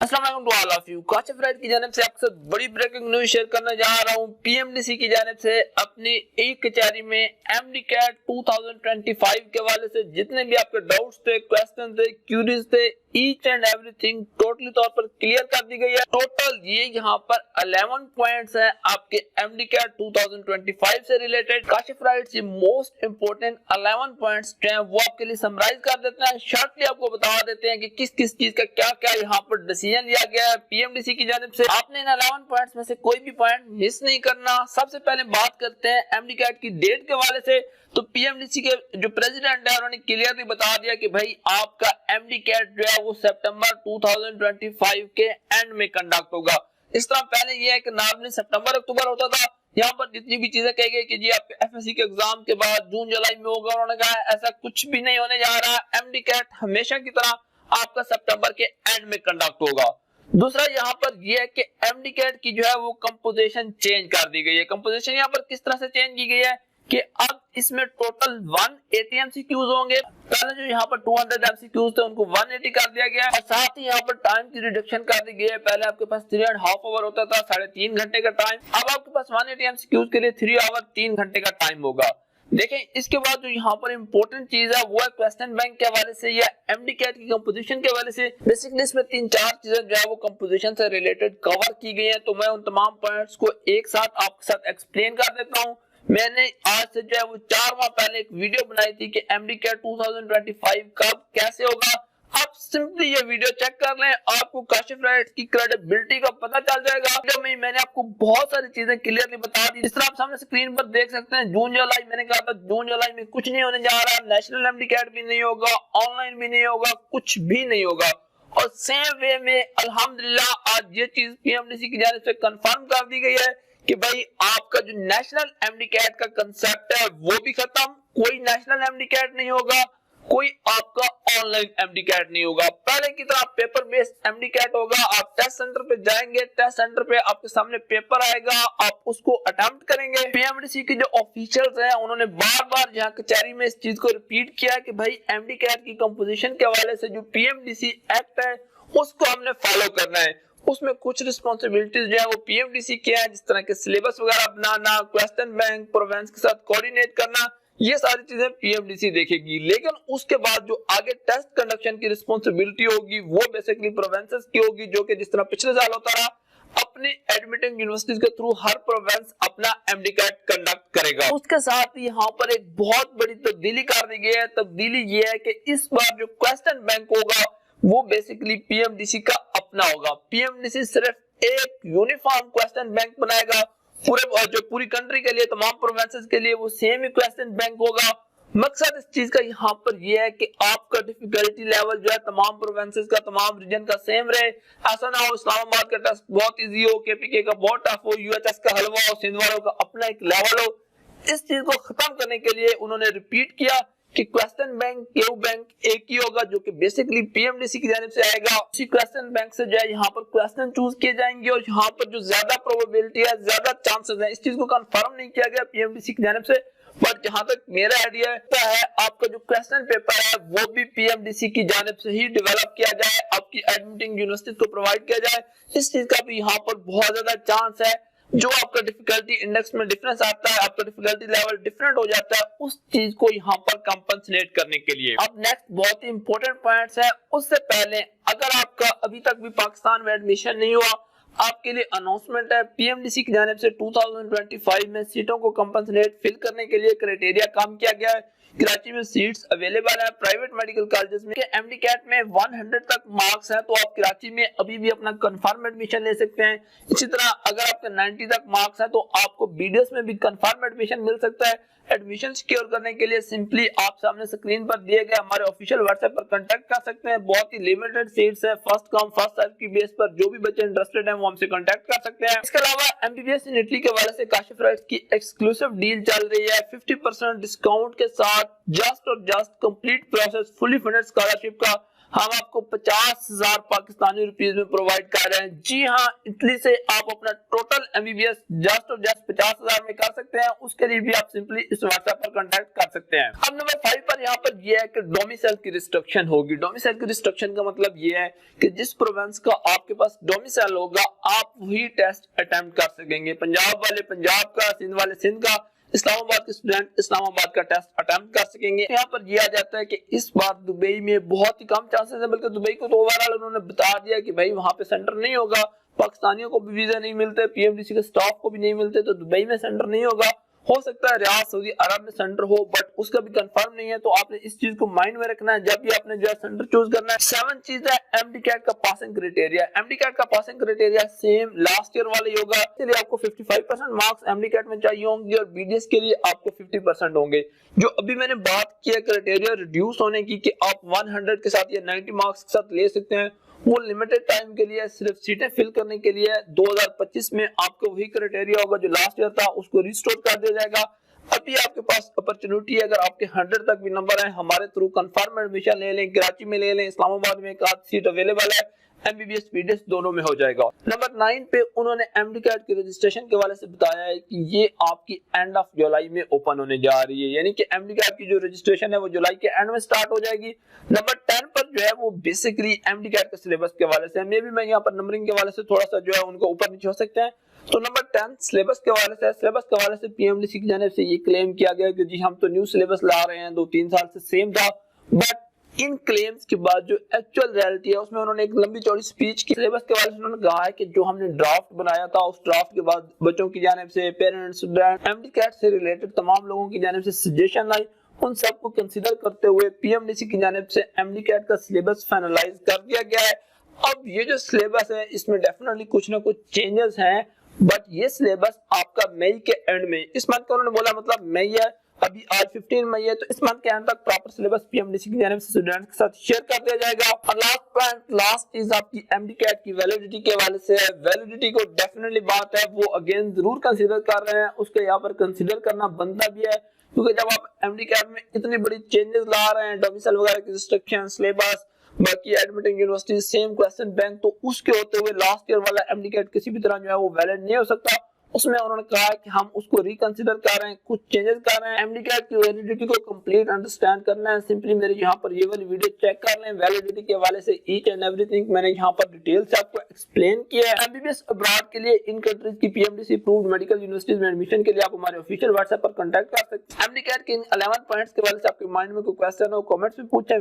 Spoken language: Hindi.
अस्सलाम वालेकुम to all of you. Kashif राइड की जानिब से आपके साथ बड़ी ब्रेकिंग न्यूज शेयर करने जा रहा हूं। पीएमडीसी की जानिब से अपनी एक कचहरी में एमडी कैट 2025 के हवाले से जितने भी आपके डाउट्स थे, क्वेश्चन थे, क्यूरीज थे, ईच एंड एवरीथिंग टोटली तौर पर क्लियर कर दी गई है। टोटल ये यहाँ पर 11 पॉइंट्स हैं आपके एमडी कैट 2025 से रिलेटेड। काशिफ राइड से मोस्ट इंपोर्टेंट 11 पॉइंट्स जो हैं वो आपके लिए समराइज कर देते हैं, शॉर्टली आपको बता देते हैं कि किस किस चीज का क्या क्या यहाँ पर डिसीजन लिया गया है पीएमडीसी की जानिब से। आपने इन 11 पॉइंट्स में से कोई भी पॉइंट मिस नहीं करना। सबसे पहले बात करते हैं एमडी कैट की डेट के हवाले से। तो पीएमडीसी के जो प्रेसिडेंट है उन्होंने क्लियरली बता दिया कि भाई आपका एमडी कैट जो है वो सितंबर 2025 के एंड में कंडक्ट होगा। इस तरह पहले ये है कि नॉर्मली सितंबर अक्टूबर होता था। यहाँ पर जितनी भी चीजें कही गई कि जी आपके एफएससी के एग्जाम के बाद जून जुलाई में होगा, उन्होंने कहा ऐसा कुछ भी नहीं होने जा रहा। एमडी कैट हमेशा की तरह आपका सितंबर के एंड में कंडक्ट होगा। दूसरा यहाँ पर यह है कि एमडी कैट की जो है वो कंपोजिशन चेंज कर दी गई है। कंपोजिशन यहाँ पर किस तरह से चेंज की गई है कि अब इसमें टोटल 180 एमसीक्यूज होंगे। पहले जो यहाँ पर 200 एमसीक्यूज थे उनको 180 कर दिया गया और साथ ही यहाँ पर टाइम की रिडक्शन कर दी गई है। पहले आपके पास 3.5 आवर होता था, 3.5 घंटे का टाइम, अब आपके पास 180 एमसीक्यूज के लिए 3 आवर 3 घंटे का टाइम होगा। देखें इसके बाद जो यहाँ पर इंपॉर्टेंट चीज है वो है क्वेश्चन बैंक के हवाले से या एमडी कैट की कंपोजिशन के हवाले से। बेसिकली इसमें 3-4 चीजें जो है वो कंपोजिशन से रिलेटेड कवर की गई हैं, तो मैं उन तमाम पॉइंट्स को एक साथ आपके साथ एक्सप्लेन कर देता हूँ। मैंने आज से जो है वो 4 माह पहले एक वीडियो बनाई थी कि एमडी कैट 2025 कब कैसे होगा। आप सिंपली ये वीडियो चेक कर लें, आपको काशिफ राइड की क्रेडिबिलिटी का पता चल जाएगा। वीडियो में मैंने आपको बहुत सारी चीजें क्लियरली बता दी। इस तरह आप सामने स्क्रीन पर देख सकते हैं जून जुलाई, मैंने कहा था जून जुलाई में कुछ नहीं होने जा रहा, नेशनल एमडी कैट भी नहीं होगा, ऑनलाइन भी नहीं होगा, कुछ भी नहीं होगा। और सेम वे में अल्हम्दुलिल्लाह आज ये चीज पीएमडीसी की जानिब से कंफर्म कर दी गई है कि भाई आपका जो नेशनल एमडी कैट का कंसेप्ट है वो भी खत्म, कोई नेशनल एमडी कैट नहीं होगा, कोई आपका ऑनलाइन एमडी कैट नहीं होगा। पहले की तरह पेपर बेस्ड एमडी कैट होगा। आप टेस्ट सेंटर पे जाएंगे, टेस्ट सेंटर पे आपके सामने पेपर आएगा, आप उसको अटेम्प्ट करेंगे। पीएमडीसी के जो ऑफिशियल्स हैं उन्होंने बार बार यहाँ कचहरी में इस चीज को रिपीट किया कि भाई एमडी कैट की कंपोजिशन के हवाले से जो पीएमडीसी एक्ट है उसको हमने फॉलो करना है। उसमें कुछ रिस्पॉन्सिबिलिटीज जो है वो पीएमडीसी की है, जिस तरह के सिलेबस वगैरह बनाना, क्वेश्चन बैंक प्रोवेंस के साथ कोऑर्डिनेट करना, ये सारी चीजें पीएमडीसी देखेगी। लेकिन उसके बाद जो आगे टेस्ट कंडक्शन की रिस्पॉन्सिबिलिटी होगी वो बेसिकली प्रोवेंसेस की होगी, जो कि जिस तरह पिछले साल होता रहा अपनी एडमिटिंग यूनिवर्सिटीज के थ्रू हर प्रोवेंस अपना एमडी कैट कंडक्ट करेगा। उसके साथ यहाँ पर एक बहुत बड़ी तब्दीली कर दी गई है। तब्दीली ये है कि इस बार जो क्वेश्चन बैंक होगा वो बेसिकली पीएमडीसी का अपना होगा। पीएमडीसी सिर्फ एक यूनिफॉर्म क्वेश्चन बैंक बनाएगा पूरी कंट्री के लिए, तमाम प्रोविंसेस के लिए वो सेम ही क्वेश्चन बैंक होगा। मकसद इस चीज का यहाँ पर यह है कि आपका डिफिकल्टी लेवल जो है तमाम प्रोविंसेस का, तमाम रीजन का सेम रहे। ऐसा ना हो इस्लामाबाद का टेस्ट बहुत इजी हो, केपीके का बहुत टफ हो, यूएचएस का हलवा हो, सिंध वालों का अपना एक लेवल हो। इस चीज को खत्म करने के लिए उन्होंने रिपीट किया कि क्वेश्चन बैंक केयू बैंक एक ही होगा, जो कि बेसिकली पीएमडीसी की जानिब से आएगा। उसी क्वेश्चन बैंक से जो है यहाँ पर क्वेश्चन चूज किए जाएंगे और यहाँ पर जो ज्यादा प्रोबेबिलिटी है, ज्यादा चांसेस है, इस चीज को कंफर्म नहीं किया गया पीएमडीसी की जानिब से, बट जहां तक मेरा आइडिया है आपका जो क्वेश्चन पेपर है वो भी पीएमडीसी की जानिब से ही डेवलप किया जाए, आपकी एडमिटिंग यूनिवर्सिटी को प्रोवाइड किया जाए। इस चीज का भी यहाँ पर बहुत ज्यादा चांस है। जो आपका डिफिकल्टी इंडेक्स में डिफरेंस आता है, आपका डिफिकल्टी लेवल डिफरेंट हो जाता है, उस चीज को यहाँ पर कंपनसेट करने के लिए। अब नेक्स्ट बहुत ही इंपॉर्टेंट पॉइंट्स है। उससे पहले अगर आपका अभी तक भी पाकिस्तान में एडमिशन नहीं हुआ, आपके लिए अनाउंसमेंट है पीएमडीसी की जानिब से 2025 में सीटों को कंपनसेट फिल करने के लिए क्राइटेरिया काम किया गया है। कराची में सीट्स अवेलेबल है प्राइवेट मेडिकल कॉलेजेस में। एमडी कैट में 100 तक मार्क्स है तो आप कराची में अभी भी अपना कंफर्म एडमिशन ले सकते हैं। इसी तरह अगर आपके 90 तक मार्क्स है तो आपको बीडीएस में भी कंफर्म एडमिशन मिल सकता है। एडमिशन सिक्योर करने के लिए सिंपली आप सामने स्क्रीन पर दिए गए हमारे ऑफिशियल व्हाट्सएप पर कांटेक्ट कर सकते हैं। बहुत ही लिमिटेड सीट्स है, फर्स्ट कम फर्स्ट सर्व की बेस पर जो भी बच्चे इंटरेस्टेड हैं वो हमसे कांटेक्ट कर सकते हैं। इसके अलावा एमबीबीएस इन इटली के हवाले से काशिफ राइड की एक्सक्लूसिव डील चल रही है 50% डिस्काउंट के साथ, जस्ट और just complete process fully funded scholarship का। हम आपको 50,000 पाकिस्तानी रुपीस में प्रोवाइड कर रहे हैं। जी हाँ, इटली से आप अपना टोटल एमबीबीएस जस्ट और जस्ट 50,000 में कर सकते हैं। उसके लिए भी आप सिंपली इस व्हाट्सएप पर कांटेक्ट कर सकते हैं। अब नंबर 5 पर यहाँ पर यह है कि डोमिसाइल की रिस्ट्रिक्शन होगी। डोमिसाइल की रिस्ट्रिक्शन का मतलब यह है कि जिस प्रोविंस का आपके पास डोमिसाइल होगा आप वही टेस्ट अटेम्प्ट कर सकेंगे। पंजाब वाले पंजाब का, सिंध वाले सिंध का, इस्लामाबाद के स्टूडेंट इस्लामाबाद का टेस्ट अटेम्प्ट कर सकेंगे। यहाँ पर यह आ जाता है कि इस बार दुबई में बहुत ही कम चांसेस है, बल्कि दुबई को तो ओवरऑल उन्होंने बता दिया कि भाई वहां पे सेंटर नहीं होगा। पाकिस्तानियों को भी वीजा नहीं मिलते, पीएमडीसी के स्टाफ को भी नहीं मिलते, तो दुबई में सेंटर नहीं होगा। हो सकता है रियाद सऊदी अरब में सेंटर हो, बट उसका भी कंफर्म नहीं है। तो आपने इस चीज को माइंड में रखना है जब भी आपने जो है सेंटर चूज करना है। 7 चीज है एमडीकैट का पासिंग क्राइटेरिया। एमडीकैट का passing criteria same last year वाले होगा। इसलिए आपको 55% मार्क्स एमडीकैट में चाहिए होंगे और बीडीएस के लिए आपको 50% होंगे। जो अभी मैंने बात की है क्राइटेरिया रिड्यूस होने की कि आप 100 के साथ या 90 मार्क्स के साथ ले सकते हैं, वो लिमिटेड टाइम के लिए, सिर्फ सीटें फिल करने के लिए। 2025 में आपको वही क्राइटेरिया होगा जो लास्ट ईयर था, उसको रिस्टोर कर दिया जाएगा। अभी आपके पास अपॉर्चुनिटी है, अगर आपके 100 तक भी नंबर है, हमारे थ्रू कंफर्म एडमिशन ले लें, कराची में ले लें, इस्लामाबाद में एक आध सीट अवेलेबल है, एमबीबीएस पीडीएस दोनों में हो जाएगा। नंबर 9 पे उन्होंने एमडीकैट के रजिस्ट्रेशन के हवाले से बताया है कि ये आपकी एंड ऑफ जुलाई में ओपन होने जा रही है, यानी कि एमडीकैट की जो रजिस्ट्रेशन है वो जुलाई के एंड में स्टार्ट हो जाएगी। नंबर 10 पर जो है वो बेसिकली एमडीकैट के सिलेबस के हवाले से, मे भी मैं यहाँ पर नंबरिंग के हवाले से थोड़ा सा जो है उनको ऊपर नीचे हो सकते हैं। तो नंबर 10 सिलेबस के हवाले से, सिलेबस के हवाले से पीएमडीसी की जानिब से ये क्लेम किया गया कि जी हम तो न्यू सिलेबस ला रहे हैं, 2-3 साल से सेम था, बट इन क्लेम्स के बाद जो एक्चुअल रियलिटी है उसमें उन्होंने एक लंबी चौड़ी स्पीच की। सिलेबस के हवाले से उन्होंने कहा है कि जो हमने ड्राफ्ट बनाया था उस ड्राफ्ट के बाद बच्चों की जानिब से, पेरेंट्स, स्टूडेंट, एमडीकैट से रिलेटेड तमाम लोगों की जानिब से सजेशन आई, उन सबको कंसीडर करते हुए पीएमडीसी की जानिब से एमडीकैट का सिलेबस फाइनलाइज कर दिया गया है। अब ये जो सिलेबस है इसमें डेफिनेटली कुछ ना कुछ चेंजेस हैं, बट ये सिलेबस आपका मई के एंड में, इस मंथ का उन्होंने बोला मतलब मई है, अभी आज 15 मई है, तो इस मंथ के एंड तक प्रॉपर सिलेबस पीएमडीसी की जानिब से स्टूडेंट्स के साथ शेयर कर दिया जाएगा। और लास्ट पॉइंट, लास्ट चीज आपकी एमडीकैट की वैलिडिटी के हवाले से है। वैलिडिटी को डेफिनेटली बात है वो अगेन जरूर कंसीडर कर रहे हैं, उसको यहाँ पर कंसीडर करना बनता भी है, क्योंकि जब आप एमडीकैट में इतनी बड़ी चेंजेस ला रहे हैं, डोमिसाइल वगैरह की रिस्ट्रिक्शन, सिलेबस, बाकी admitting university same question bank, तो उसके होते हुए लास्ट ईयर वाला एमडीकैट किसी भी तरह जो है वो वैलिड नहीं हो सकता। उसमें उन्होंने कहा है कि हम उसको रिकंसीडर कर रहे हैं, कुछ चेंजेस कर रहे हैं। एमडीकैट की वैलिडिटी को कंप्लीट अंडरस्टैंड करना है, सिंपली मेरे यहाँ पर ये वाली वीडियो चेक कर लें। वैलिडिटी के हवाले से ईच एंड एवरीथिंग मैंने यहाँ पर डिटेल से आपको एक्सप्लेन किया है। एमबीबीएस अब्रॉड के लिए इन कंट्रीज की पीएमडीसी अप्रूव्ड मेडिकल यूनिवर्सिटीज में एडमिशन के लिए आप हमारे ऑफिशियल व्हाट्सएप पर कांटेक्ट कर सकते हैं। एमडीकैट के इन 11 पॉइंट्स के हवाले से आपके माइंड में कोई क्वेश्चन हो, कमेंट्स में पूछें।